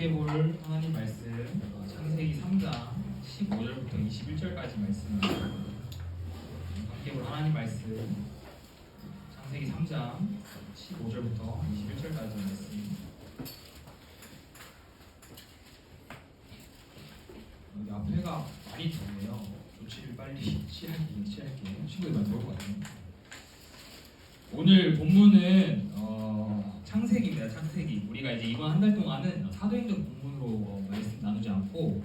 함께 볼 하나님 말씀 창세기 3장 15절부터 21절까지 말씀입니다. 함께 볼 하나님 말씀 창세기 3장 15절부터 21절까지 말씀. 여기 앞에가 많이 덥네요. 조치를 빨리 취할게요. 친구들 많이 더울 것 같아요. 오늘 본문은 창세기입니다. 창세기. 우리가 이제 이번 한 달 동안은 사도행전 본문으로 말씀 나누지 않고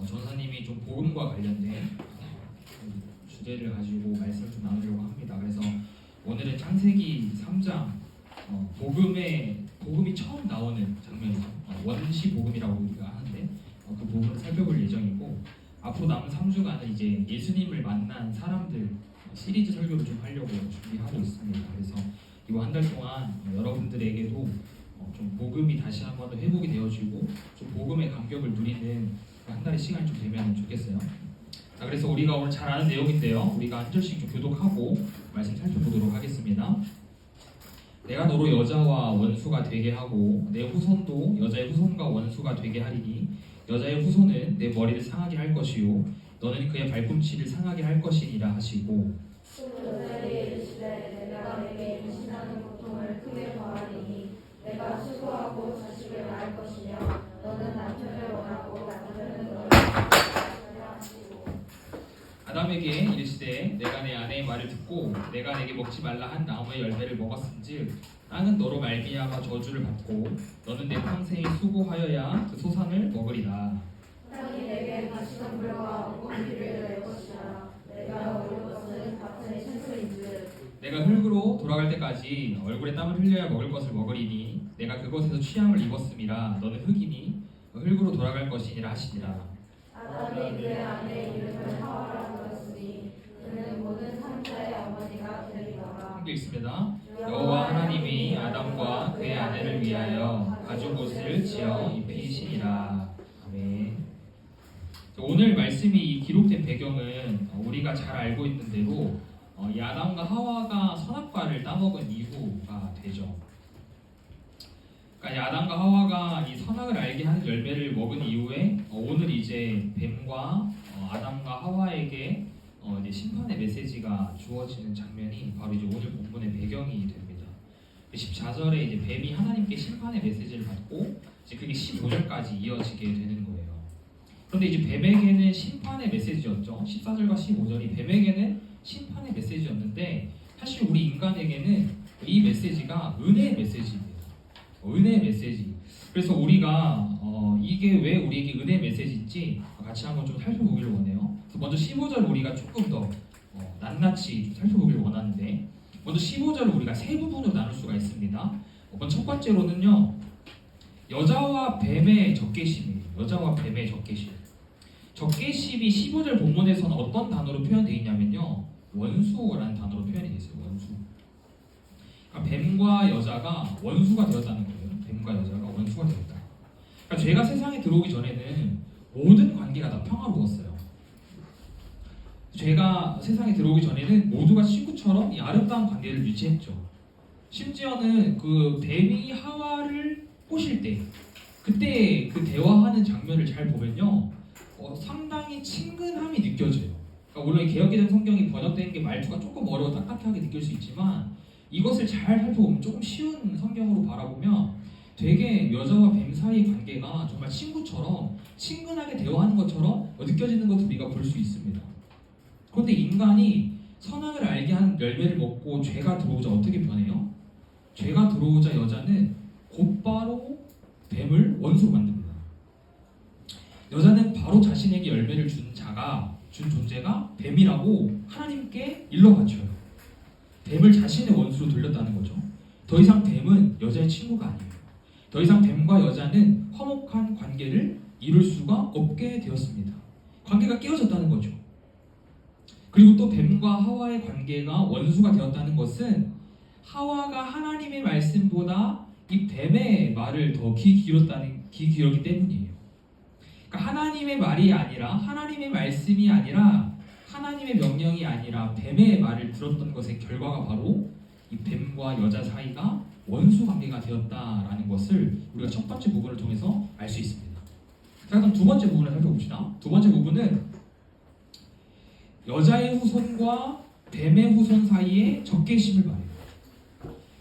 전사님이 좀 복음과 관련된 주제를 가지고 말씀을 좀 나누려고 합니다. 그래서 오늘은 창세기 3장 복음이 처음 나오는 장면이죠. 원시 복음이라고 우리가 하는데 그 복음을 살펴볼 예정이고, 앞으로 남은 3주간은 이제 예수님을 만난 사람들 시리즈 설교를 좀 하려고 준비하고 있습니다. 그래서 이번 한 달 동안 여러분들에게도 좀 복음이 다시 한번 더 회복이 되어지고 좀 복음의 감격을 누리는 한 달의 시간이 좀 되면 좋겠어요. 자, 그래서 우리가 오늘 잘 아는 내용인데요. 우리가 한 절씩 좀 교독하고 말씀 살펴보도록 하겠습니다. 내가 너로 여자와 원수가 되게 하고 내 후손도 여자의 후손과 원수가 되게 하리니 여자의 후손은 내 머리를 상하게 할 것이요 너는 그의 발꿈치를 상하게 할 것이니라 하시고, 여자에게 이르시되 내가 내게 임신하는 고통을 크게 더하리니 내가 수고하고 자식을 낳을 것이며 너는 남편을 원하고 남편은 너를 원하리라 하시고, 아담에게 이르시되 내가 내 아내의 말을 듣고 내가 내게 먹지 말라 한 나무의 열매를 먹었은즉 땅은 너로 말미암아 저주를 받고 너는 내 평생이 수고하여야 그 소산을 먹으리라. 땅이 내게 가시덤불과 옥고기를 낼 것이라. 내가 얻을 것은 같은 생수인즉 내가 흙으로 돌아갈 때까지 얼굴에 땀을 흘려야 먹을 것을 먹으리니 내가 그곳에서 취함을 입었음이라. 너는 흙이니 흙으로 돌아갈 것이니라 하시니라. 아담이 그의 아내의 이름을 하와라 불렀으니 그는 모든 산자의 어머니가 되리더라. 함께 읽습니다. 여호와 하나님이 아담과 그의 아내를 위하여 가죽 옷을 지어 입히시니라. 아멘. 오늘 말씀이 기록된 배경은 우리가 잘 알고 있는 대로 이 아담과 하와가 선악과를 따먹은 이후가 되죠. 그러니까 이 아담과 하와가 이 선악을 알게 하는 열매를 먹은 이후에 오늘 이제 뱀과 아담과 하와에게 이제 심판의 메시지가 주어지는 장면이 바로 이제 오늘 본문의 배경이 됩니다. 14절에 이제 뱀이 하나님께 심판의 메시지를 받고 이제 그게 15절까지 이어지게 되는 거예요. 그런데 이제 뱀에게는 심판의 메시지였죠. 14절과 15절이 뱀에게는 심판의 메시지였는데 사실 우리 인간에게는 이 메시지가 은혜의 메시지입니다. 은혜의 메시지. 그래서 우리가 이게 왜 우리에게 은혜의 메시지인지 같이 한번 좀 살펴보기를 원해요. 그래서 먼저 15절 우리가 조금 더 낱낱이 좀 살펴보기를 원하는데, 먼저 15절을 우리가 세 부분으로 나눌 수가 있습니다. 먼저 첫 번째로는요, 여자와 뱀의 적개심이에요. 여자와 뱀의 적개심. 적개심이 15절 본문에서는 어떤 단어로 표현되어 있냐면요, 원수라는 단어로 표현이 되어 있어요. 원수. 그러니까 뱀과 여자가 원수가 되었다는 거예요. 뱀과 여자가 원수가 되었다. 그러니까 죄가 세상에 들어오기 전에는 모든 관계가 다 평화로웠어요. 죄가 세상에 들어오기 전에는 모두가 친구처럼 이 아름다운 관계를 유지했죠. 심지어는 그 뱀이 하와를 꼬실 때, 그때 그 대화하는 장면을 잘 보면요, 상당히 친근함이 느껴져요. 그러니까 물론 개역개정 성경이 번역된 게 말투가 조금 어려워 딱딱하게 느낄 수 있지만 이것을 잘 살펴보면 조금 쉬운 성경으로 바라보면 되게 여자와 뱀 사이의 관계가 정말 친구처럼 친근하게 대화하는 것처럼 느껴지는 것을 우리가 볼 수 있습니다. 그런데 인간이 선악을 알게 하는 열매를 먹고 죄가 들어오자 어떻게 변해요? 죄가 들어오자 여자는 곧바로 뱀을 원수로 만듭니다. 여자는 바로 자신에게 열매를 준 존재가 뱀이라고 하나님께 일러 바쳐요. 뱀을 자신의 원수로 돌렸다는 거죠. 더 이상 뱀은 여자의 친구가 아니에요. 더 이상 뱀과 여자는 화목한 관계를 이룰 수가 없게 되었습니다. 관계가 깨어졌다는 거죠. 그리고 또 뱀과 하와의 관계가 원수가 되었다는 것은 하와가 하나님의 말씀보다 이 뱀의 말을 더 귀 기울였기 때문이에요. 그러니까 하나님의 말이 아니라, 하나님의 말씀이 아니라, 하나님의 명령이 아니라 뱀의 말을 들었던 것의 결과가 바로 이 뱀과 여자 사이가 원수 관계가 되었다라는 것을 우리가 첫 번째 부분을 통해서 알 수 있습니다. 자, 그럼 두 번째 부분을 살펴봅시다. 두 번째 부분은 여자의 후손과 뱀의 후손 사이에 적개심을 말해요.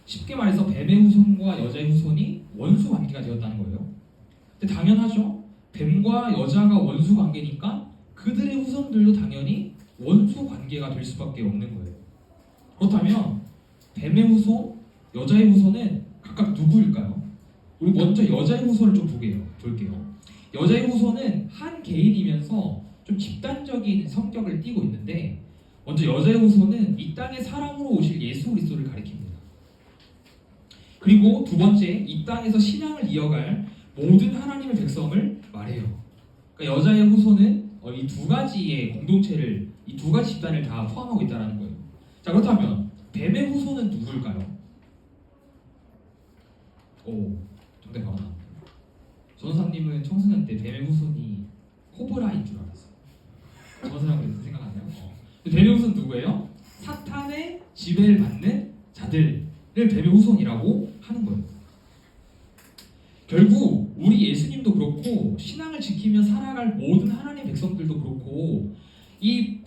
쉽게 말해서 뱀의 후손과 여자의 후손이 원수 관계가 되었다는 거예요. 근데 당연하죠. 뱀과 여자가 원수 관계니까 그들의 후손들도 당연히 원수 관계가 될 수밖에 없는 거예요. 그렇다면 뱀의 후손, 여자의 후손은 각각 누구일까요? 우리 먼저 여자의 후손을 좀 볼게요. 여자의 후손은 한 개인이면서 좀 집단적인 성격을 띠고 있는데, 먼저 여자의 후손은 이 땅에 사람으로 오실 예수 그리스도를 가리킵니다. 그리고 두 번째, 이 땅에서 신앙을 이어갈 모든 하나님의 백성을 말해요. 그러니까 여자의 후손은 이 두 가지의 공동체를, 이 두 가지 집단을 다 포함하고 있다는 거예요. 자, 그렇다면 뱀의 후손은 누구일까요? 오, 정답 바로 나옵니다. 전사님은 청소년 때 뱀의 후손이 코브라인 줄 알았어요. 전사님은 그렇게 생각하나요? 뱀의 후손 누구예요? 사탄의 지배를 받는 자들을 뱀의 후손이라고 하는 거예요. 결국 우리 예수님도 그렇고 신앙을 지키며 살아갈 모든 하나님의 백성들도 그렇고 이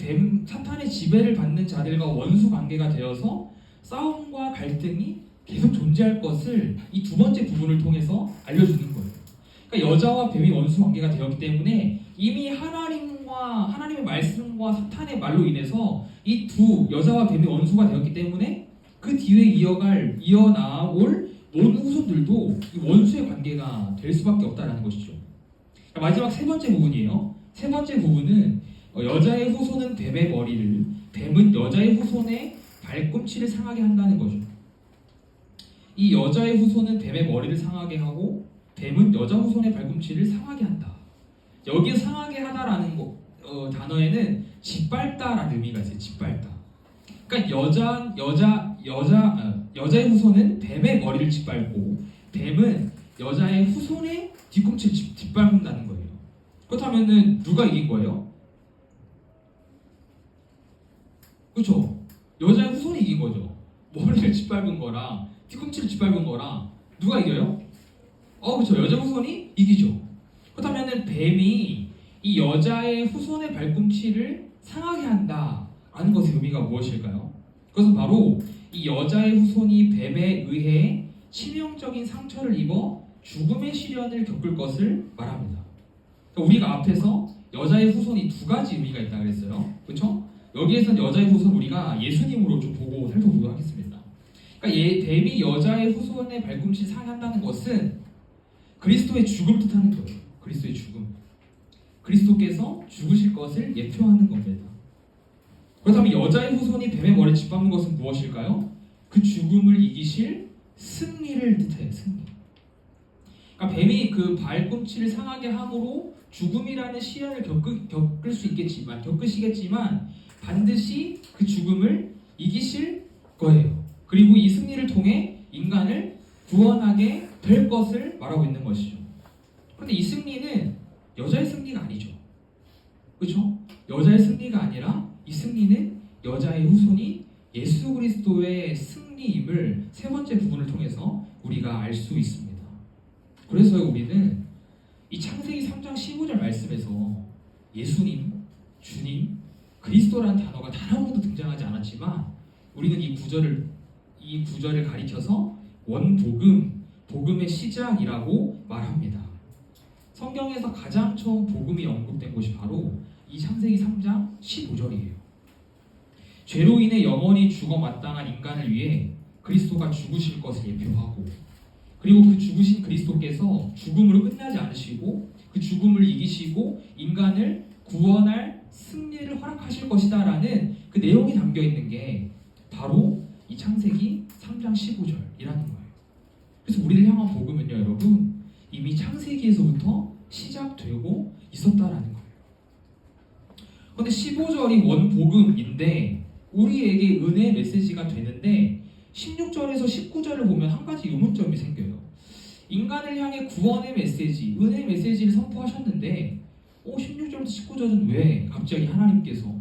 사탄의 지배를 받는 자들과 원수 관계가 되어서 싸움과 갈등이 계속 존재할 것을 이 두 번째 부분을 통해서 알려주는 거예요. 그러니까 여자와 뱀이 원수 관계가 되었기 때문에 이미 하나님의 말씀과 사탄의 말로 인해서 이 두 여자와 뱀이 원수가 되었기 때문에 그 뒤에 이어나올 모든 후손들도 이 원수의 관계가 될 수밖에 없다라는 것이죠. 마지막 세 번째 부분이에요. 세 번째 부분은 여자의 후손은 뱀의 머리를, 뱀은 여자의 후손의 발꿈치를 상하게 한다는 거죠. 이 여자의 후손은 뱀의 머리를 상하게 하고 뱀은 여자 후손의 발꿈치를 상하게 한다. 여기에 상하게 하다라는 단어에는 짓밟다라는 의미가 있어요. 짓밟다. 그러니까 여자의 후손은 뱀의 머리를 짓밟고 뱀은 여자의 후손의 뒤꿈치를 짓밟는다는 거예요. 그렇다면은 누가 이긴 거예요? 그렇죠? 여자의 후손이 이긴 거죠. 머리를 짓밟은 거랑 뒤꿈치를 짓밟은 거랑 누가 이겨요? 그렇죠. 여자 후손이 이기죠. 그렇다면은 뱀이 이 여자의 후손의 발꿈치를 상하게 한다라는 것의 의미가 무엇일까요? 그것은 바로 이 여자의 후손이 뱀에 의해 치명적인 상처를 입어 죽음의 시련을 겪을 것을 말합니다. 그러니까 우리가 앞에서 여자의 후손이 두 가지 의미가 있다 그랬어요. 그렇죠? 여기에서는 여자의 후손 우리가 예수님으로 좀 보고 살펴보도록 하겠습니다. 그러니까 뱀이 여자의 후손의 발꿈치를 상한다는 것은 그리스도의 죽음을 뜻하는 거예요. 그리스도의 죽음. 그리스도께서 죽으실 것을 예표하는 겁니다. 그렇다면 여자의 후손이 뱀의 머리를 짓밟는 것은 무엇일까요? 그 죽음을 이기실 승리를 뜻해요. 승리. 그러니까 뱀이 그 발꿈치를 상하게 함으로 죽음이라는 시련을 겪으시겠지만 반드시 그 죽음을 이기실 거예요. 그리고 이 승리를 통해 인간을 구원하게 될 것을 말하고 있는 것이죠. 그런데 이 승리는 여자의 승리가 아니죠. 그렇죠? 여자의 승리가 아니라 이 승리는 여자의 후손이 예수 그리스도의 승리임을 세 번째 부분을 통해서 우리가 알 수 있습니다. 그래서 우리는 이 창세기 3장 15절 말씀에서 예수님, 주님, 그리스도라는 단어가 단 한 번도 등장하지 않았지만 우리는 이 구절을 가리켜서 원복음, 복음의 시작이라고 말합니다. 성경에서 가장 처음 복음이 언급된 곳이 바로 이 창세기 3장 15절이에요. 죄로 인해 영원히 죽어 마땅한 인간을 위해 그리스도가 죽으실 것을 예표하고, 그리고 그 죽으신 그리스도께서 죽음으로 끝나지 않으시고 그 죽음을 이기시고 인간을 구원할 승리를 허락하실 것이다라는 그 내용이 담겨 있는 게 바로 이 창세기 3장 15절이라는 거예요. 그래서 우리를 향한 복음은요, 여러분, 이미 창세기에서부터 시작되고 있었다라는 거예요. 그런데 15절이 원복음인데 우리에게 은혜의 메시지가 되는데 16절에서 19절을 보면 한 가지 의문점이 생겨요. 인간을 향해 구원의 메시지, 은혜의 메시지를 선포하셨는데 16절부터 19절은 왜 갑자기 하나님께서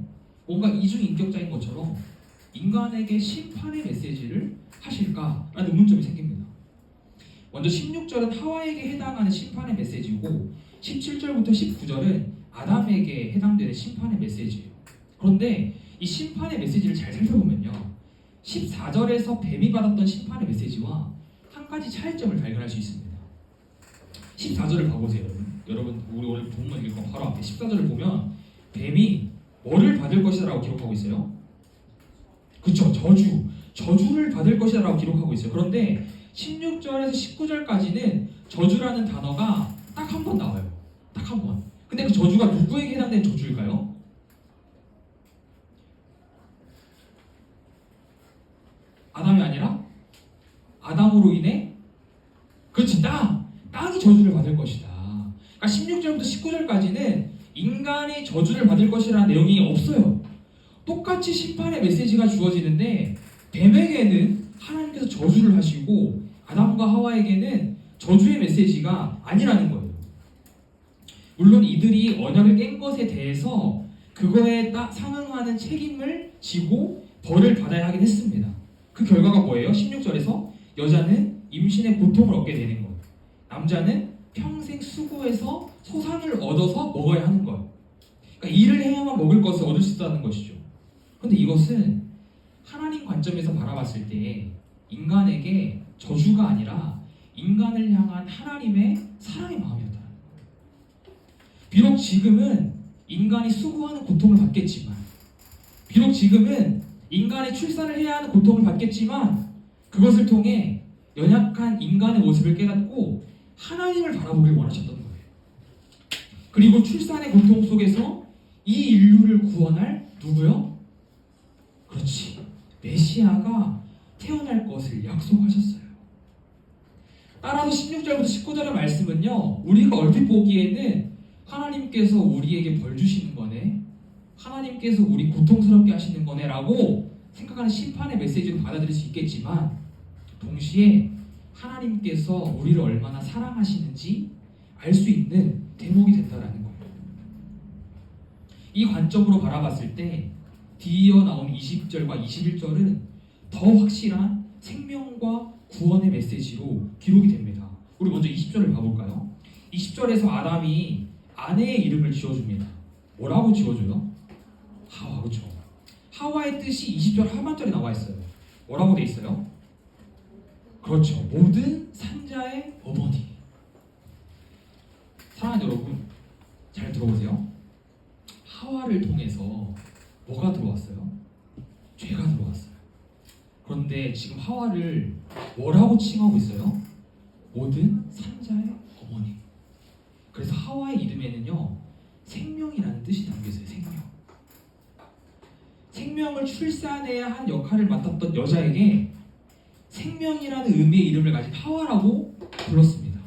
뭔가 이중인격자인 것처럼 인간에게 심판의 메시지를 하실까라는 의문점이 생깁니다. 먼저 16절은 하와에게 해당하는 심판의 메시지고 17절부터 19절은 아담에게 해당되는 심판의 메시지예요. 그런데 이 심판의 메시지를 잘 살펴보면요, 14절에서 뱀이 받았던 심판의 메시지와 한 가지 차이점을 발견할 수 있습니다. 14절을 봐보세요. 여러분 우리 오늘 본문 읽고 바로 앞에 14절을 보면 뱀이 뭐를 받을 것이라고 기록하고 있어요? 그쵸, 저주를 받을 것이라고 기록하고 있어요. 그런데 16절에서 19절까지는 저주라는 단어가 딱 한 번 나와요. 딱 한 번. 근데 그 저주가 누구에게 해당되는 저주일까요? 아담이 아니라 아담으로 인해, 그렇지, 땅이 저주를 받을 것이다. 그러니까 16절부터 19절까지는 인간이 저주를 받을 것이라는 내용이 없어요. 똑같이 심판의 메시지가 주어지는데 뱀에게는 하나님께서 저주를 하시고 아담과 하와에게는 저주의 메시지가 아니라는 거예요. 물론 이들이 언약을 깬 것에 대해서 그거에 상응하는 책임을 지고 벌을 받아야 하긴 했습니다. 그 결과가 뭐예요? 16절에서 여자는 임신의 고통을 얻게 되는 거예요. 남자는 평생 수고해서 소산을 얻어서 먹어야 하는 거예요. 그러니까 일을 해야만 먹을 것을 얻을 수 있다는 것이죠. 그런데 이것은 하나님 관점에서 바라봤을 때 인간에게 저주가 아니라 인간을 향한 하나님의 사랑의 마음이었다는 거예요. 비록 지금은 인간이 수고하는 고통을 받겠지만, 비록 지금은 인간이 출산을 해야 하는 고통을 받겠지만, 그것을 통해 연약한 인간의 모습을 깨닫고 하나님을 바라보길 원하셨던 거예요. 그리고 출산의 고통 속에서 이 인류를 구원할 누구요? 그렇지, 메시아가 태어날 것을 약속하셨어요. 따라서 16절부터 19절의 말씀은요, 우리가 얼핏 보기에는 하나님께서 우리에게 벌 주시는 거네, 하나님께서 우리 고통스럽게 하시는 거네 라고 생각하는 심판의 메시지로 받아들일 수 있겠지만, 동시에 하나님께서 우리를 얼마나 사랑하시는지 알 수 있는 대목이 된다라는 거예요. 이 관점으로 바라봤을 때 뒤이어 나온 20절과 21절은 더 확실한 생명과 구원의 메시지로 기록이 됩니다. 우리 먼저 20절을 봐볼까요? 20절에서 아담이 아내의 이름을 지어줍니다. 뭐라고 지어줘요? 하와, 그렇죠? 하와의 뜻이 20절 하반절에 나와 있어요. 뭐라고 돼 있어요? 그렇죠, 모든 산자의 어머니. 사랑하는 여러분, 잘 들어보세요. 하와를 통해서 뭐가 들어왔어요? 죄가 들어왔어요. 그런데 지금 하와를 뭐라고 칭하고 있어요? 모든 산자의 어머니. 그래서 하와의 이름에는요, 생명이라는 뜻이 담겨 있어요. 생명을 출산해야 한 역할을 맡았던 여자에게 생명이라는 의미의 이름을 가진 하와라고 불렀습니다.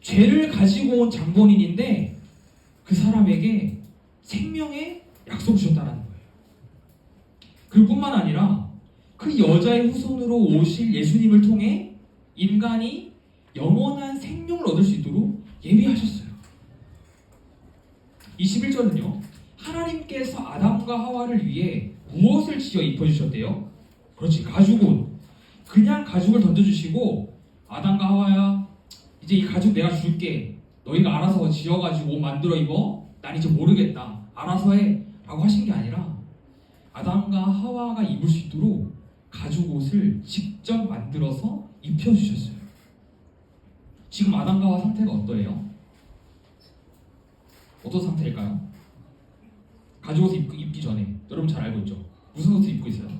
죄를 가지고 온 장본인인데 그 사람에게 생명의 약속을 주셨다는 거예요. 그뿐만 아니라 그 여자의 후손으로 오실 예수님을 통해 인간이 영원한 생명을 얻을 수 있도록 예비하셨어요. 21절은요, 하나님께서 아담과 하와를 위해 무엇을 지어 입혀주셨대요? 그렇지, 가죽옷. 그냥 가죽을 던져주시고 아담과 하와야, 이제 이 가죽 내가 줄게, 너희가 알아서 지어가지고 옷 만들어 입어, 난 이제 모르겠다, 알아서 해 라고 하신 게 아니라 아담과 하와가 입을 수 있도록 가죽옷을 직접 만들어서 입혀주셨어요. 지금 아담과 하와 상태가 어떠해요? 어떤 상태일까요? 가죽옷을 입기 전에 여러분 잘 알고 있죠? 무슨 옷을 입고 있어요?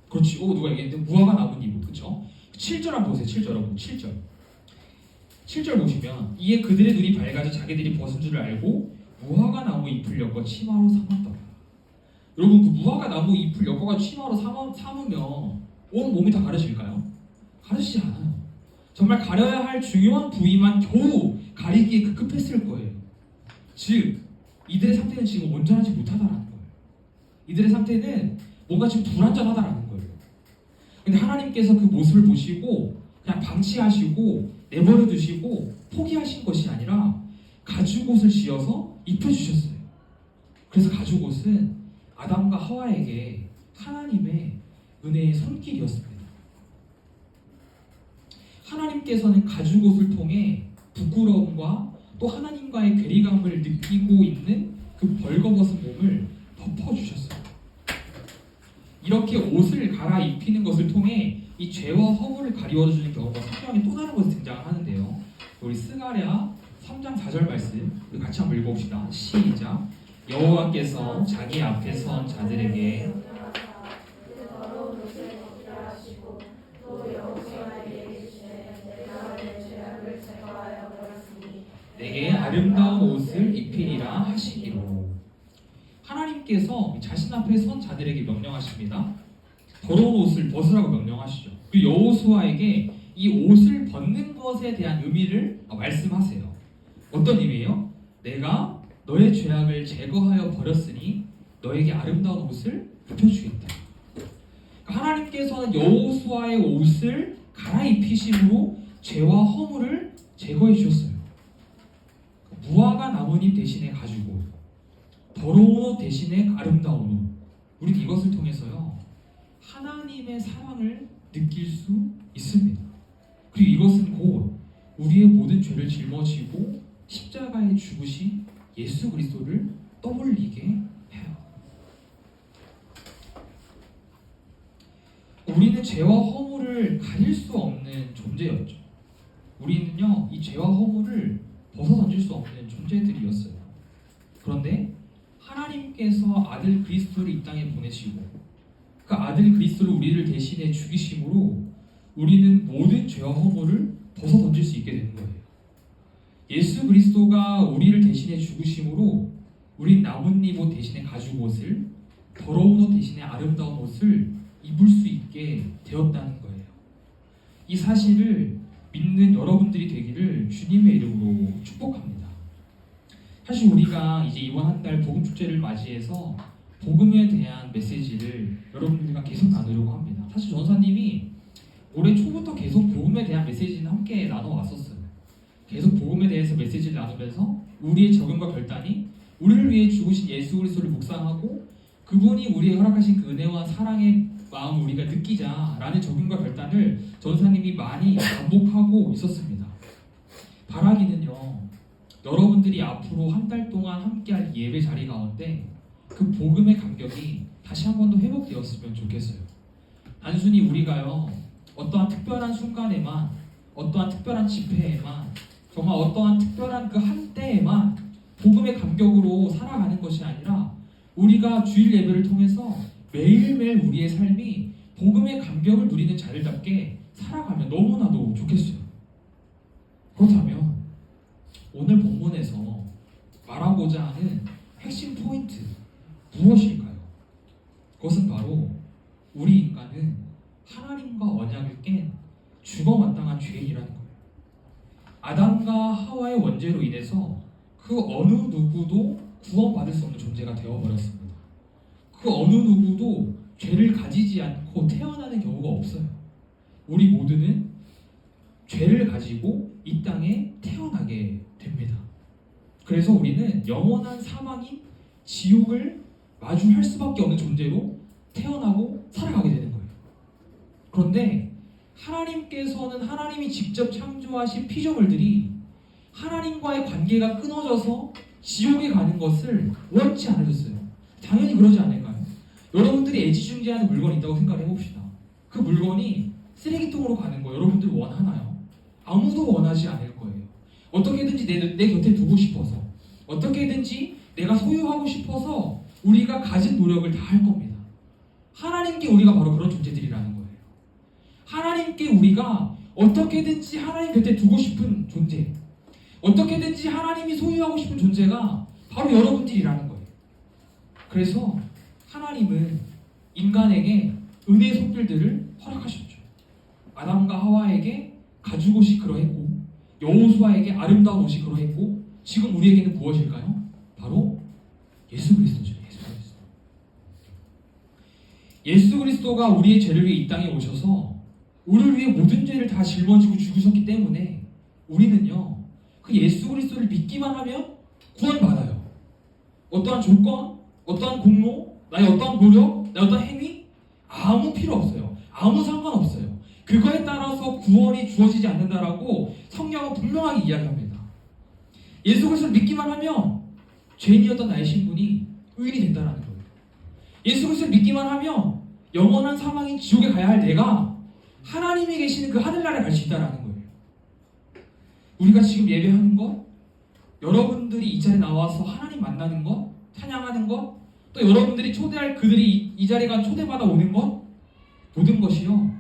그렇지, 누가 얘기했는데 무화과 나뭇잎, 그렇죠? 7절 한번 보세요. 7절 여러분, 7절 보시면 이에 그들의 눈이 밝아져 자기들이 벗은 줄을 알고 무화과 나무 잎을 엮어 치마로 삼았더라. 여러분, 그 무화과 나무 잎을 엮어가 치마로 삼으면 온 몸이 다 가려질까요? 가려지지 않아요. 정말 가려야 할 중요한 부위만 겨우 가리기에 급급했을 거예요. 즉 이들의 상태는 지금 온전하지 못하다라는 거예요. 이들의 상태는 뭔가 지금 불완전하다라는 거예요. 근데 하나님께서 그 모습을 보시고 그냥 방치하시고 내버려 두시고 포기하신 것이 아니라 가죽옷을 지어서 입혀주셨어요. 그래서 가죽옷은 아담과 하와에게 하나님의 은혜의 손길이었습니다. 하나님께서는 가죽옷을 통해 부끄러움과 또 하나님과의 괴리감을 느끼고 있는 그 벌거벗은 몸을 덮어주셨어요. 이렇게 옷을 갈아입히는 것을 통해 이 죄와 허물을 가리워주는 경우가 성경에 또 다른 곳에 등장하는데요. 우리 스가랴 3장 4절 말씀 우리 같이 한번 읽어봅시다. 시작. 여호와께서 자기 앞에 선 자들에게 내게 아름다운 옷을 입히리라 하시기로. 하나님께서 자신 앞에 선 자들에게 명령하십니다. 더러운 옷을 벗으라고 명령하시죠. 그리고 여호수아에게 이 옷을 벗는 것에 대한 의미를 말씀하세요. 어떤 의미예요? 내가 너의 죄악을 제거하여 버렸으니 너에게 아름다운 옷을 입혀주겠다. 하나님께서는 여호수아의 옷을 갈아입히심으로 죄와 허물을 제거해 주셨어요. 무화과 나뭇잎 대신에 가지고 더러운 옷 대신에 아름다운 옷. 우리는 이것을 통해서요 하나님의 사랑을 느낄 수 있습니다. 그리고 이것은 곧 우리의 모든 죄를 짊어지고 십자가에 죽으신 예수 그리스도를 떠올리게 해요. 우리는 죄와 허물을 가릴 수 없는 존재였죠. 우리는요 이 죄와 허물을 벗어 던질 수 없는 존재들이었어요. 그런데 하나님께서 아들 그리스도를 이 땅에 보내시고 그 아들 그리스도를 우리를 대신해 죽이심으로 우리는 모든 죄와 허물을 벗어 던질 수 있게 되는 거예요. 예수 그리스도가 우리를 대신해 죽으심으로 우린 나뭇잎 옷 대신에 가죽 옷을, 더러운 옷 대신에 아름다운 옷을 입을 수 있게 되었다는 거예요. 이 사실을 믿는 여러분들이 되기를 주님의 이름으로 축복합니다. 사실 우리가 이제 이번 한 달 복음 축제를 맞이해서 복음에 대한 메시지를 여러분들과 계속 나누려고 합니다. 사실 전사님이 올해 초부터 계속 복음에 대한 메시지는 함께 나눠왔었어요. 계속 복음에 대해서 메시지를 나누면서 우리의 적응과 결단이 우리를 위해 죽으신 예수 그리스도를 묵상하고 그분이 우리에게 허락하신 그 은혜와 사랑의 마음을 우리가 느끼자라는 적응과 결단을 전사님이 많이 반복하고 있었습니다. 바라기는요, 여러분들이 앞으로 한 달 동안 함께할 예배 자리 가운데 그 복음의 감격이 다시 한 번 더 회복되었으면 좋겠어요. 단순히 우리가요 어떠한 특별한 순간에만, 어떠한 특별한 집회에만, 정말 어떠한 특별한 그 한때에만 복음의 감격으로 살아가는 것이 아니라 우리가 주일 예배를 통해서 매일매일 우리의 삶이 복음의 감격을 누리는 자들답게 살아가면 너무나도 좋겠어요. 그렇다면 오늘 본문에서 말하고자 하는 핵심 포인트 무엇일까요? 그것은 바로 우리 인간은 하나님과 언약을 깬 죽어마땅한 죄인이라는 거예요. 아담과 하와의 원죄로 인해서 그 어느 누구도 구원받을 수 없는 존재가 되어버렸습니다. 그 어느 누구도 죄를 가지지 않고 태어나는 경우가 없어요. 우리 모두는 죄를 가지고 이 땅에 태어나게 됩니다. 그래서 우리는 영원한 사망인 지옥을 마주할 수밖에 없는 존재로 태어나고 살아가게 되는 거예요. 그런데 하나님께서는 하나님이 직접 창조하신 피조물들이 하나님과의 관계가 끊어져서 지옥에 가는 것을 원치 않으셨어요. 당연히 그러지 않을까요? 여러분들이 애지중지하는 물건이 있다고 생각해 봅시다. 그 물건이 쓰레기통으로 가는 거 여러분들 원하나요? 아무도 원하지 않을 거예요. 어떻게든지 내 곁에 두고 싶어서, 어떻게든지 내가 소유하고 싶어서 우리가 가진 노력을 다 할 겁니다. 하나님께 우리가 바로 그런 존재들이라는 거예요. 하나님께 우리가 어떻게든지 하나님 곁에 두고 싶은 존재, 어떻게든지 하나님이 소유하고 싶은 존재가 바로 여러분들이라는 거예요. 그래서 하나님은 인간에게 은혜의 손길들을 허락하셨죠. 아담과 하와에게 가죽옷이 그러했고 여호수아에게 아름다운 옷이 그러했고 지금 우리에게는 무엇일까요? 바로 예수 그리스도죠. 예수 그리스도가 우리의 죄를 위해 이 땅에 오셔서 우리를 위해 모든 죄를 다 짊어지고 죽으셨기 때문에 우리는요 그 예수 그리스도를 믿기만 하면 구원받아요. 어떠한 조건, 어떠한 공로, 나의 어떠한 노력, 나의 어떠한 행위 아무 필요 없어요. 아무 상관없어요. 그거에 따라서 구원이 주어지지 않는다라고 성경은 분명하게 이야기합니다. 예수 그리스도를 믿기만 하면 죄인이었던 나의 신분이 의인이 된다는 거예요. 예수 그리스도를 믿기만 하면 영원한 사망인 지옥에 가야 할 내가 하나님이 계시는 그 하늘나라에 갈 수 있다는 거예요. 우리가 지금 예배하는 것, 여러분들이 이 자리에 나와서 하나님 만나는 것, 찬양하는 것, 또 여러분들이 초대할 그들이 이 자리에 간 초대받아 오는 것, 모든 것이요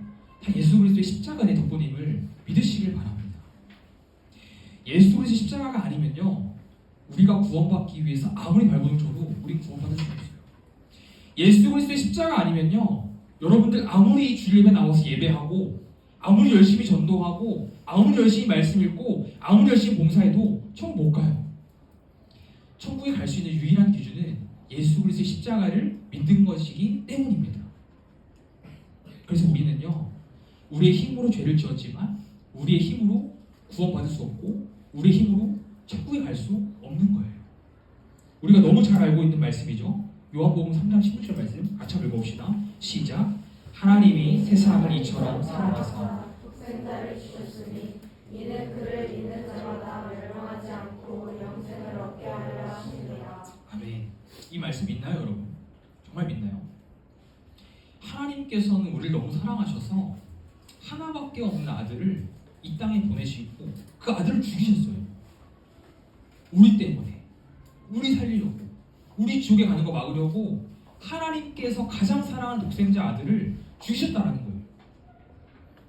다 예수 그리스도의 십자가의 덕분임을 믿으시길 바랍니다. 예수 그리스도의 십자가가 아니면요 우리가 구원받기 위해서 아무리 발버둥 쳐도 우리 구원받을 수 없어요. 예수 그리스도의 십자가 아니면요 여러분들 아무리 주일에 나와서 예배하고 아무리 열심히 전도하고 아무리 열심히 말씀 읽고 아무리 열심히 봉사해도 천국 못 가요. 천국에 갈 수 있는 유일한 기준은 예수 그리스도의 십자가를 믿는 것이기 때문입니다. 그래서 우리는요 우리의 힘으로 죄를 지었지만 우리의 힘으로 구원받을 수 없고 우리의 힘으로 천국에 갈 수 없는 거예요. 우리가 너무 잘 알고 있는 말씀이죠. 요한복음 3장 16절 말씀 같이 한번 읽어봅시다. 시작. 하나님이 세상을 이처럼 사랑하사 독생자를 주셨으니 이는 그를 믿는 자마다 멸망하지 않고 영생을 얻게 하려 하심이라. 아멘. 이 말씀 믿나요 여러분? 정말 믿나요? 하나님께서는 우리를 너무 사랑하셔서 하나밖에 없는 아들을 이 땅에 보내시고 그 아들을 죽이셨어요. 우리 때문에, 우리 살리려고, 우리 지옥에 가는 거 막으려고 하나님께서 가장 사랑하는 독생자 아들을 죽이셨다는 거예요.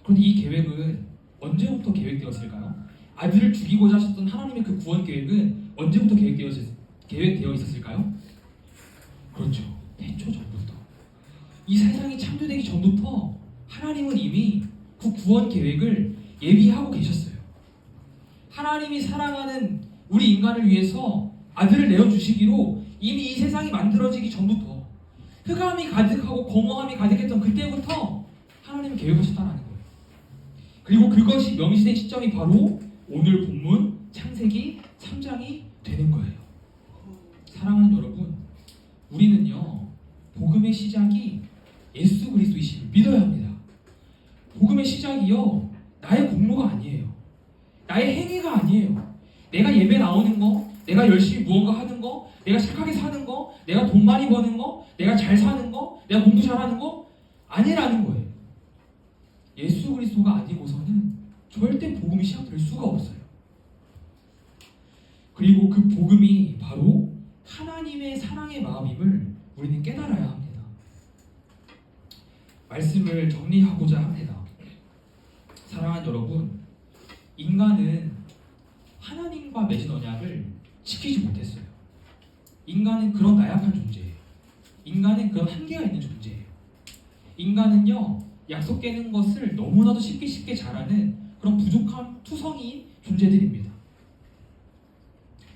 그런데 이 계획은 언제부터 계획되었을까요? 아들을 죽이고자 하셨던 하나님의 그 구원 계획은 언제부터 계획되어 있었을까요? 그렇죠. 태초 전부터. 이 세상이 창조되기 전부터 하나님은 이미 그 구원 계획을 예비하고 계셨어요. 하나님이 사랑하는 우리 인간을 위해서 아들을 내어주시기로 이미 이 세상이 만들어지기 전부터 흑암이 가득하고 공허함이 가득했던 그때부터 하나님은 계획하셨다는 거예요. 그리고 그것이 명시된 시점이 바로 오늘 본문 창세기 3장이 되는 거예요. 사랑하는 여러분, 우리는요 복음의 시작이 예수 그리스도이심을 믿어야 합니다. 복음의 시작이요 나의 공로가 아니에요. 나의 행위가 아니에요. 내가 예배 나오는 거, 내가 열심히 무언가 하는 거, 내가 착하게 사는 거, 내가 돈 많이 버는 거, 내가 잘 사는 거, 내가 공부 잘하는 거 아니라는 거예요. 예수 그리스도가 아니고서는 절대 복음이 시작될 수가 없어요. 그리고 그 복음이 바로 하나님의 사랑의 마음임을 우리는 깨달아야 합니다. 말씀을 정리하고자 합니다. 사랑하는 여러분, 인간은 하나님과 맺은 언약을 지키지 못했어요. 인간은 그런 나약한 존재예요. 인간은 그런 한계가 있는 존재예요. 인간은요 약속 깨는 것을 너무나도 쉽게 잘하는 그런 부족한 투성이 존재들입니다.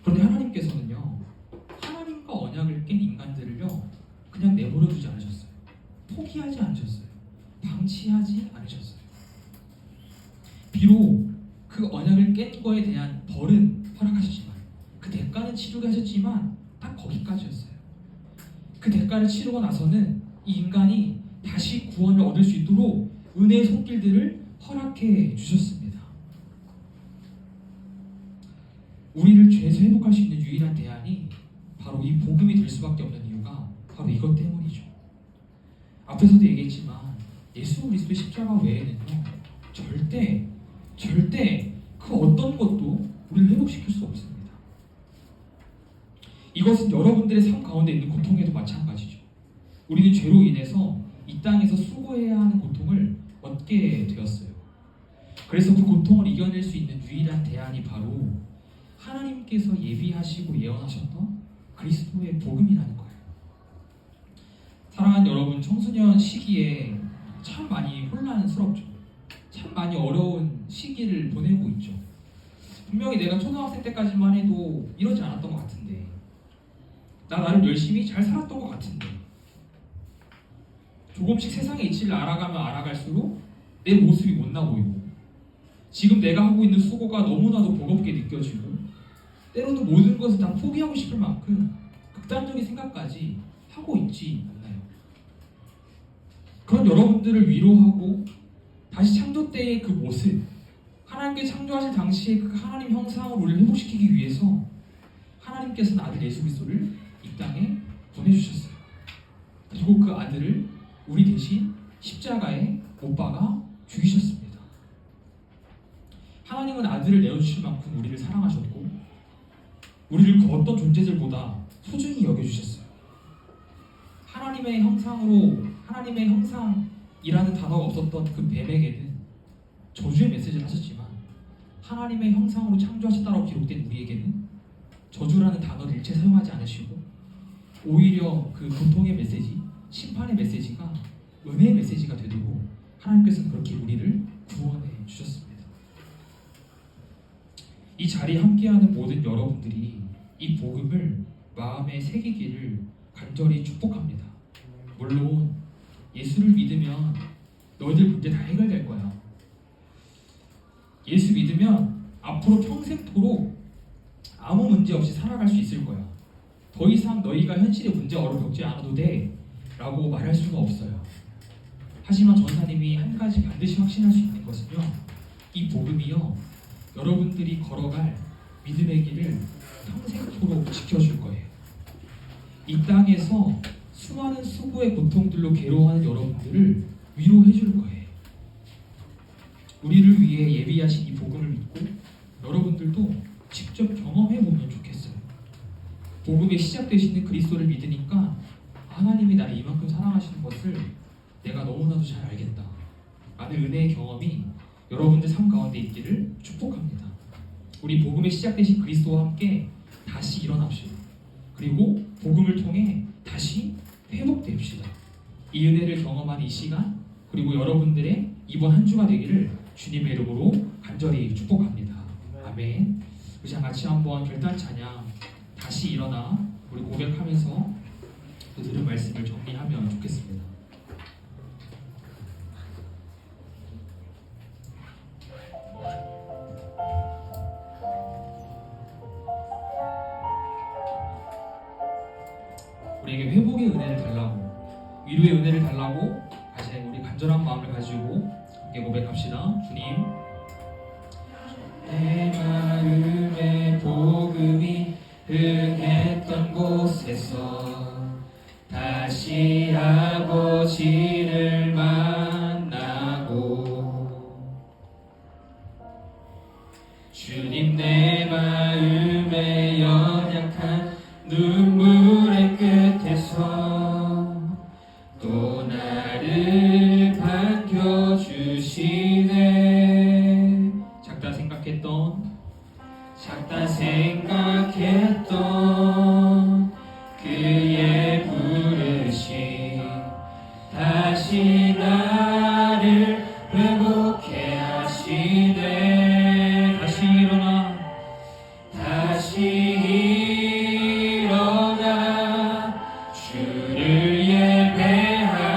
그런데 하나님께서는요 하나님과 언약을 깬 인간들을요 그냥 내버려 두지 않으셨어요. 포기하지 않으셨어요. 방치하지 않으셨어요. 비록 그 언약을 깬 거에 대한 벌은 허락하셨지만 그 대가는 치르게 하셨지만 딱 거기까지였어요. 그 대가를 치르고 나서는 이 인간이 다시 구원을 얻을 수 있도록 은혜의 손길들을 허락해 주셨습니다. 우리를 죄에서 회복할 수 있는 유일한 대안이 바로 이 복음이 될 수밖에 없는 이유가 바로 이것 때문이죠. 앞에서도 얘기했지만 예수 그리스도의 십자가 외에는요 절대 그 어떤 것도 우리를 회복시킬 수 없습니다. 이것은 여러분들의 삶 가운데 있는 고통에도 마찬가지죠. 우리는 죄로 인해서 이 땅에서 수고해야 하는 고통을 얻게 되었어요. 그래서 그 고통을 이겨낼 수 있는 유일한 대안이 바로 하나님께서 예비하시고 예언하셨던 그리스도의 복음이라는 거예요. 사랑하는 여러분, 청소년 시기에 참 많이 혼란스럽죠. 참 많이 어려운 시기를 보내고 있죠. 분명히 내가 초등학생 때까지만 해도 이러지 않았던 것 같은데, 나 나름 열심히 잘 살았던 것 같은데, 조금씩 세상의 이치를 알아가면 알아갈수록 내 모습이 못나 보이고, 지금 내가 하고 있는 수고가 너무나도 버겁게 느껴지고, 때로는 모든 것을 다 포기하고 싶을 만큼 극단적인 생각까지 하고 있지 않나요? 그런 여러분들을 위로하고 다시 창조 때의 그 모습, 하나님께 창조하실 당시에 그 하나님 형상을 우리를 회복시키기 위해서 하나님께서는 아들 예수 그리스도를 이 땅에 보내주셨어요. 그리고 그 아들을 우리 대신 십자가에 못 박아 죽이셨습니다. 하나님은 아들을 내어주실 만큼 우리를 사랑하셨고 우리를 그 어떤 존재들보다 소중히 여겨주셨어요. 하나님의 형상이라는 단어가 없었던 그 뱀에게는 저주의 메시지를 하셨지만 하나님의 형상으로 창조하셨다고 기록된 우리에게는 저주라는 단어를 일체 사용하지 않으시고 오히려 그 고통의 메시지, 심판의 메시지가 은혜의 메시지가 되도록 하나님께서는 그렇게 우리를 구원해 주셨습니다. 이 자리에 함께하는 모든 여러분들이 이 복음을 마음에 새기기를 간절히 축복합니다. 물론 예수를 믿으면 너희들 문제 다 해결될 거야. 예수 믿으면 앞으로 평생토록 아무 문제 없이 살아갈 수 있을 거야. 더 이상 너희가 현실의 문제 겪지 않아도 돼 라고 말할 수가 없어요. 하지만 전사님이 한 가지 반드시 확신할 수 있는 것은요, 이 복음이요 여러분들이 걸어갈 믿음의 길을 평생토록 지켜줄 거예요. 이 땅에서 수많은 수고의 고통들로 괴로워하는 여러분들을 위로해 줄 거예요. 우리를 위해 예비하신 이 복음을 믿고 여러분들도 직접 경험해 보면 좋겠어요. 복음의 시작 되시는 그리스도를 믿으니까 하나님이 나를 이만큼 사랑하시는 것을 내가 너무나도 잘 알겠다 라는 은혜의 경험이 여러분들 삶 가운데 있기를 축복합니다. 우리 복음의 시작 되신 그리스도와 함께 다시 일어납시다. 그리고 복음을 통해 다시 회복됩시다. 이 은혜를 경험한 이 시간, 그리고 여러분들의 이번 한 주가 되기를 주님의 이름으로 간절히 축복합니다. 아멘. 우리 같이 한번 결단 찬양 다시 일어나 우리 고백하면서 그 들은 말씀을 정리하면 좋겠습니다. 우리에게 회복의 은혜를 달라고, 위로의 은혜를 달라고 다시 우리 간절한 마음을 가지고 함께 고백합시다. 주님, 내 마음에 복음이 흥했던 곳에서 다시 아버지를 만나고, 주님 내 마음에 연약한 눈물의 끝에서 또 나를 반겨주시네. 작다 생각했던 그의 부르심 다시 나를 회복해 하시네. 다시 일어나 주를 예배함이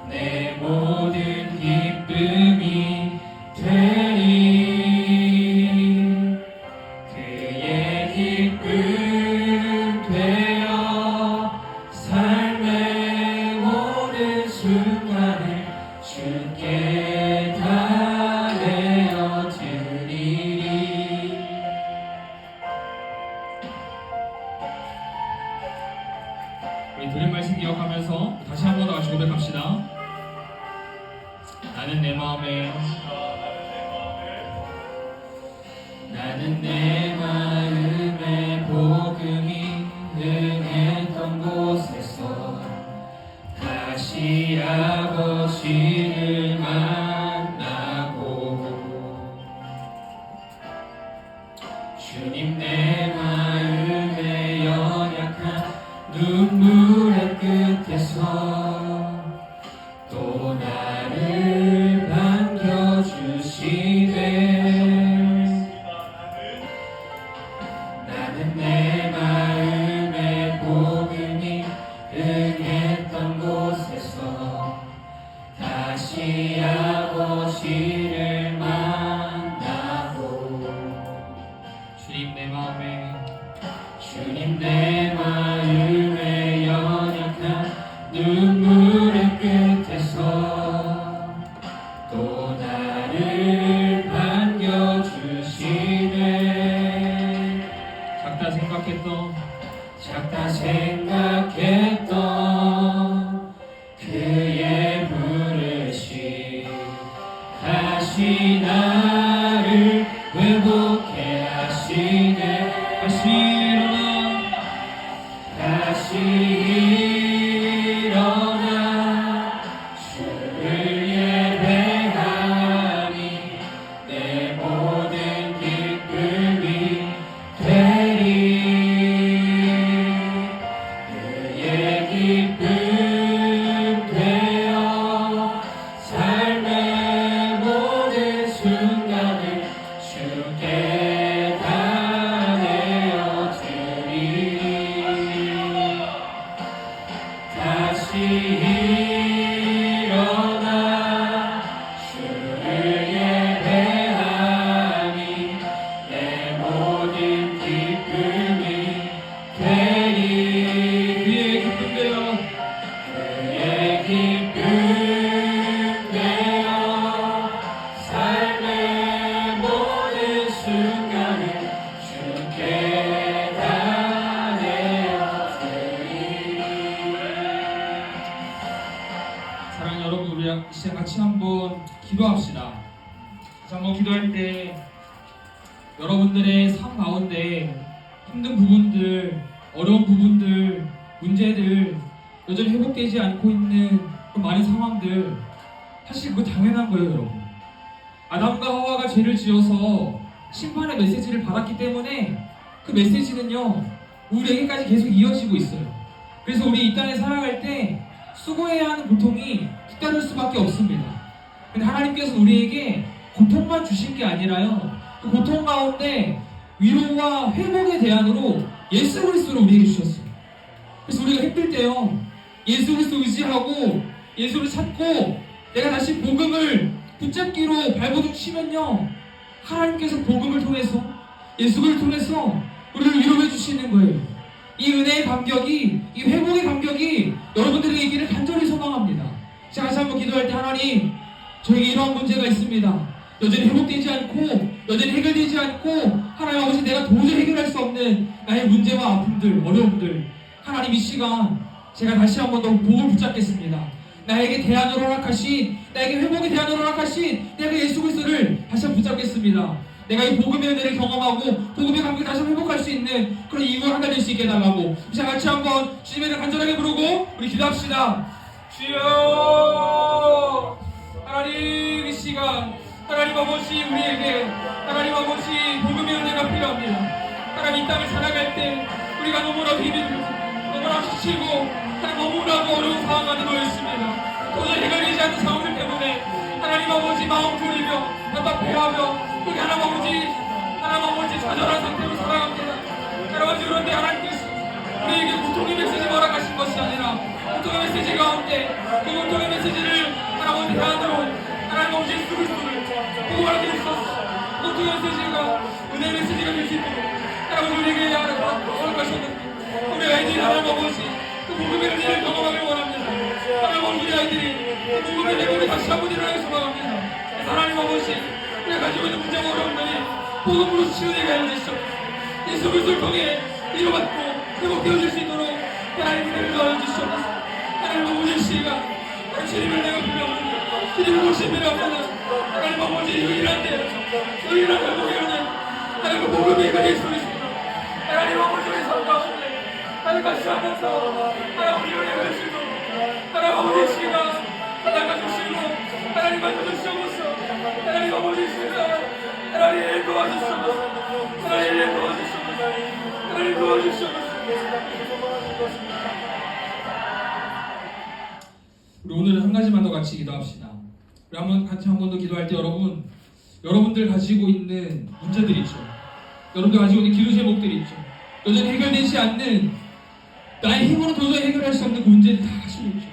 내 모든 기쁨이 되리. 그의 기쁨 되어 삶의 모든 순간을 주께 다 내어 드리리. 우리 들은 말씀 기억하면서 다시 한 번 더 같이 고백합시다. 나는 내 마음에 복음이 흥했던 곳에서 다시 아버지를 만나고, 주님 내 마음에 연약한 눈물의 끝에서 또 나를 반겨주시네. 나는 내 마음에 복음이 흥했던 곳에서 다시 아버지를 만나고, 주님 내 마음에 연약한 눈물의 끝 생각했던 그의 부르심 다시 나를 회복해 하시네. 다시 일어나 주를 예배하니 내 모든 기쁨이 되리. 그의 기쁨 되어 삶의 모든 순간을 주께 다 내어드리리. 다시 일어나 주를 예배하니 내 모든 기쁨이 되리. 그의 기쁨 되어 삶의 모든 순간을 주께 다 내어드리리. 사랑하는 여러분, 우리 이제 같이 한번 기도합시다. 같이 한번 기도할 때 여러분들의 삶 가운데 힘든 부분들, 어려운 부분들, 문제들, 여전히 회복되지 않고 있는 그런 많은 상황들, 사실 그거 당연한 거예요, 여러분. 아담과 하와가 죄를 지어서 심판의 메시지를 받았기 때문에 그 메시지는요, 우리에게까지 계속 이어지고 있어요. 그래서 우리 이 땅에 살아갈 때 수고해야 하는 고통이 뒤따를 수밖에 없습니다. 근데 하나님께서 우리에게 고통만 주신 게 아니라요, 그 고통 가운데 위로와 회복의 대안으로 예수 그리스도를 우리에게 주셨어요. 그래서 우리가 힘들 때요, 예수 그리스도 의지하고 예수를 찾고 내가 다시 복음을 붙잡기로 발버둥 치면요, 하나님께서 복음을 통해서 예수를 통해서 우리를 위로해 주시는 거예요. 이 은혜의 감격이, 이 회복의 감격이 여러분들에게 있기를 간절히 소망합니다. 자, 다시 한번 기도할 때, 하나님, 저에게 이러한 문제가 있습니다. 여전히 회복되지 않고 여전히 해결되지 않고 하나님 아버지, 내가 도저히 해결할 수 없는 나의 문제와 아픔들, 어려움들, 하나님 이 시간 제가 다시 한번 더 복을 붙잡겠습니다. 나에게 대안을 허락하신, 나에게 회복의 대안을 허락하신 내가 예수 그리스도를 다시 한번 붙잡겠습니다. 내가 이 복음의 은혜를 경험하고 복음의 감격을 다시 한번 회복할 수 있는 그런 이유가 하나 될 수 있게 해달라고, 자, 같이 한번 주님의 이름 간절하게 부르고 우리 기도합시다. 주여, 하나님 이 시간 하나님 아버지, 우리에게 하나님 아버지 복음의 은혜가 필요합니다. 하나님 이 땅을 살아갈 때 우리가 너무나도 힘이 들고 너무나 지치고 너무나도 어려운 상황 안에 놓여 있습니다. 도저히 해결되지 않는 상황들 때문에 하나님 아버지 마음 졸이며 답답해하며 그렇게 하나님 아버지 좌절한 상태로 살아갑니다. 하나님 아버지, 그런데 하나님께서 우리에게 고통의 메시지 허락하신 것이 아니라 고통의 메시지 가운데 그 고통의 메시지를 하나님 아버지 대안으로 하나님 아버지 예수 그리스도를 보고하게 해주셔서 고통의 메시지가 은혜의 메시지가 될 수 있도록 하나님 우리에게 허락하셨는데 우리 아이들이 하나님 아버지 그 복음의 은혜를 경험하길 원합니다. 하나님 아버지, 우리 아이들이 그 복음의 내공을 다시 한번 일어나길 소망합니다. 하나님 아버지, 우리가 가지고 있는 문제와 어려움들이 복음으로 치유되게 하여 주시옵소서. 예수 그리스도를 통해 위로받고 회복되어질 수 있도록 하나님 은혜를 더하여 주시옵소서. 하나님 아버지, 시가 주님을 내가 필요합니다. 주님을 오신 필요합니다. 하나님 아버지, 유일한 회복의 은혜, 하나님 그 복음의 예수 그리스도, 하나님 아버지, 우리 삶 가운데 하나님 같이 하면서 하나님 우리를 해주시고 하나님 아버지 시가 하나님 주시고 하나님 주시옵소서. 하나님 아버지 시가 하나님 도와주시옵소서. 하나님 도와주시옵소서. 하나님 도와주시옵소서. 우리 오늘은 한 가지만 더 같이 기도합시다. 우리 같이 한 번 더 기도할 때 여러분들 가지고 있는 문제들 있죠. 여러분들 가지고 있는 기도 제목들이 있죠. 여전히 해결되지 않는, 나의 힘으로 도저히 해결할 수 없는 그 문제를 다 가지고 있죠.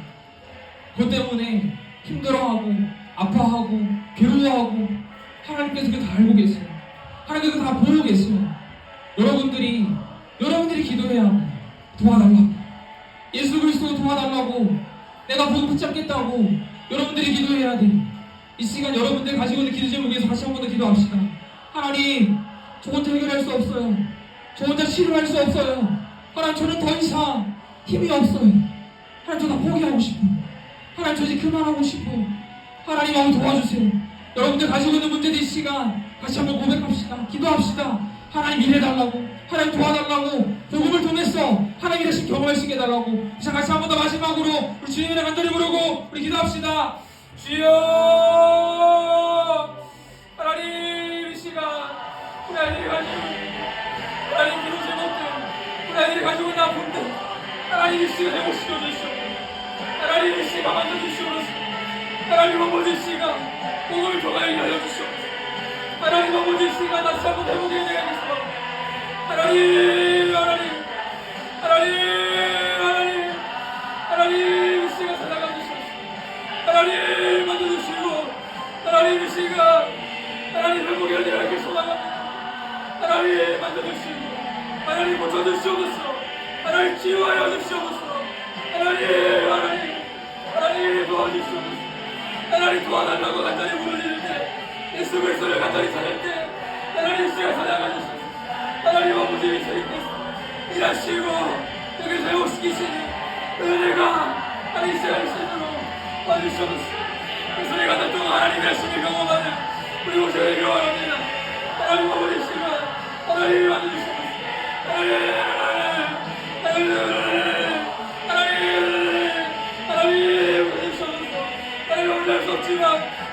그것 때문에 힘들어하고 아파하고 괴로워하고 하나님께서 그거 다 알고 계세요. 하나님께서 그거 다 보고 계세요. 여러분들이 기도해야 합니다. 도와달라고, 예수 그리스도 도와달라고, 내가 복음 붙잡겠다고 여러분들이 기도해야 돼. 이 시간 여러분들 가지고 있는 기도 제목에서 다시 한 번 더 기도합시다. 하나님, 저 혼자 해결할 수 없어요. 저 혼자 치료할 수 없어요. 하나님, 저는 더 이상 힘이 없어요. 하나님, 저 다 포기하고 싶어요. 하나님, 저 이제 그만하고 싶어요. 하나님, 한번 도와주세요. 여러분들 가지고 있는 문제들 이 시간 같이 한번 고백합시다. 기도합시다. 하나님 일해달라고, 하나님 도와달라고, 복음을 통해서 하나님 일하신 경험할 수 있게 해달라고. 자, 같이 한 번 더 마지막으로 우리 주님의 간절히 부르고 우리 기도합시다. 주여, 하나님 이 시간 우리 아이들이 가지고 하나님 기도 제목들, 우리 아이들이 가지고 있는 아픔들, 하나님 이 시간 회복시켜 주시오. 하나님 이 시간 만져주시옵소서. 하나님 아버지 이 시간 복음을 통하여 일하여 주시옵소서. 하나님 아버지 이 시간 다시 한번 회복해 내겠습니다. 하나님, 하나님, 하나님, 하나님, 하나님 이 시간 살아가 주시옵소서. 하나님 만져주시고, 하나님 이 시간 하나님 회복해 내게 소망합니다. 하나님 만져주시고, 하나님 고쳐주시옵소서. 하나님 치유하여 주시옵소서. 하나님 도와주시옵소서. 하나님 도와달라고 간절히 부르짖을 때, 예수 그리스도를 간절히 찾을 때, 하나님 시간 찾아가 주시옵소서. 하나님 아버지 이 주님께서 일하시고 여기 회복시키시니 은혜가 하나님 시간을 쓰도록 와주시옵소서. 그 소리가 날 동안 하나님의 하심을 경험하는 우리 모두에게 원합니다. 하나님 아버지 이 시간 하나님 와주시옵소서. 하나님 와주시옵소서. 하나님 오늘 수 없지만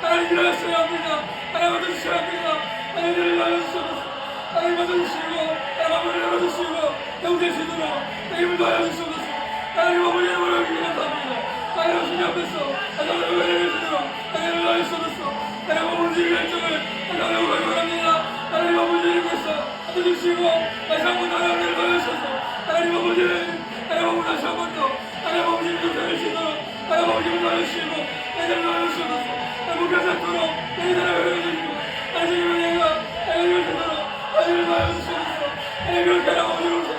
하나님 일하셔야 합니다. 하나님 와주셔야 합니다. 하나님 와주시옵소서. 하나님 와주시고 하나님 열어주시고 영되시도록 힘을 더하여주시옵소서. 하나님 아버지 이름으로 기도합니다. 하나님 주님 앞에서 하나님 은혜를 주도록 하나님을 더하여주시옵소서. 하나님 아버지 결정을 하나님 원합니다. 하나님 아버지 이름에서 하여주시고 다시 한번 하나님을 더하여주셔서 하나님 아버지 다시 한번 더 하나님 아버지 이름을 더하여주시도록 하나님 아버지 이름을 더하여주시고 은혜를 더하여주시옵소서. 행복하지 않도록 은혜를 더하여주시고 하나님의 은혜가 하나님을 주도록 하나님을 더하여주시옵소서. 하나님을 그렇게 아버지로서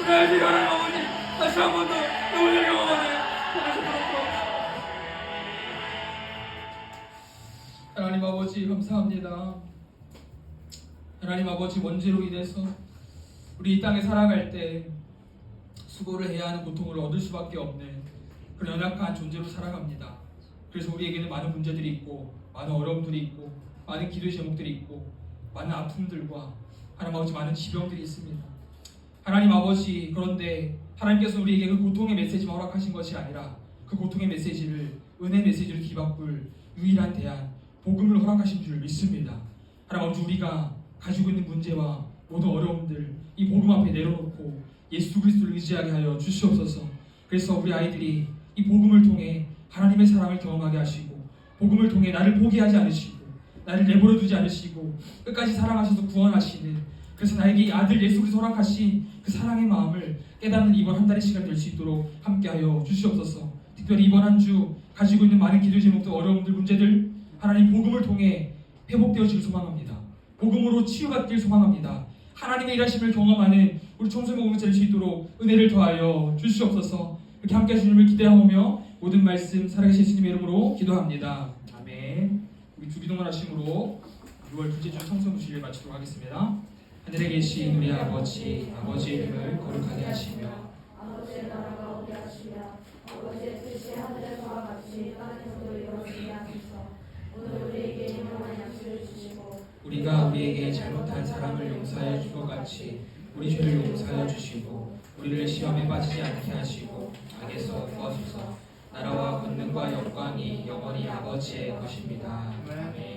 우리 아이들이 하나님 아버지 다시 한번 더 영혼을 경험하는 하나님 아버지 감사합니다. 하나님 아버지, 원죄로 인해서 우리 이 땅에 살아갈 때 수고를 해야 하는 고통을 얻을 수밖에 없는 그런 연약한 존재로 살아갑니다. 그래서 우리에게는 많은 문제들이 있고 많은 어려움들이 있고 많은 기도의 제목들이 있고 많은 아픔들과 하나님 아버지 많은 질병들이 있습니다. 하나님 아버지, 그런데 하나님께서 우리에게 그 고통의 메시지만 허락하신 것이 아니라 그 고통의 메시지를 은혜 메시지로 뒤바꿀 유일한 대안 복음을 허락하신 줄 믿습니다. 하나님 아버지, 우리가 가지고 있는 문제와 모든 어려움들 이 복음 앞에 내려놓고 예수 그리스도를 의지하게 하여 주시옵소서. 그래서 우리 아이들이 이 복음을 통해 하나님의 사랑을 경험하게 하시고 복음을 통해 나를 포기하지 않으시고 나를 내버려 두지 않으시고 끝까지 사랑하셔서 구원하시는, 그래서 나에게 이 아들 예수 그리스도 허락하신 그 사랑의 마음을 깨닫는 이번 한 달의 시간 될 수 있도록 함께하여 주시옵소서. 특별히 이번 한 주 가지고 있는 많은 기도 제목들, 어려움들, 문제들 하나님 복음을 통해 회복되어지길 소망합니다. 복음으로 치유받길 소망합니다. 하나님의 일하심을 경험하는 우리 청소년복음을 될 수 있도록 은혜를 더하여 주시옵소서. 이렇게 함께 주님을 기대하며 모든 말씀 살아계신 예수님의 이름으로 기도합니다. 아멘. 우리 주기도문 하심으로 6월 둘째 주 성서 주일을 마치도록 하겠습니다. 하늘에 계신 우리 아버지, 아버지의 이름을 거룩하게 하시며 아버지의 나라가 오게 하시며 아버지의 뜻이 하늘에서와 같이 땅에서도 이루어지게 하소서. 오늘 우리에게 일용할 양식을 주시고 우리가 우리에게 잘못한 사람을 용서하여 준 것 같이 우리 죄를 용서하여 주시고 우리를 시험에 빠지지 않게 하시고 악에서 구하소서. 나라와 권능과 영광이 영원히 아버지의 것입니다. 아멘.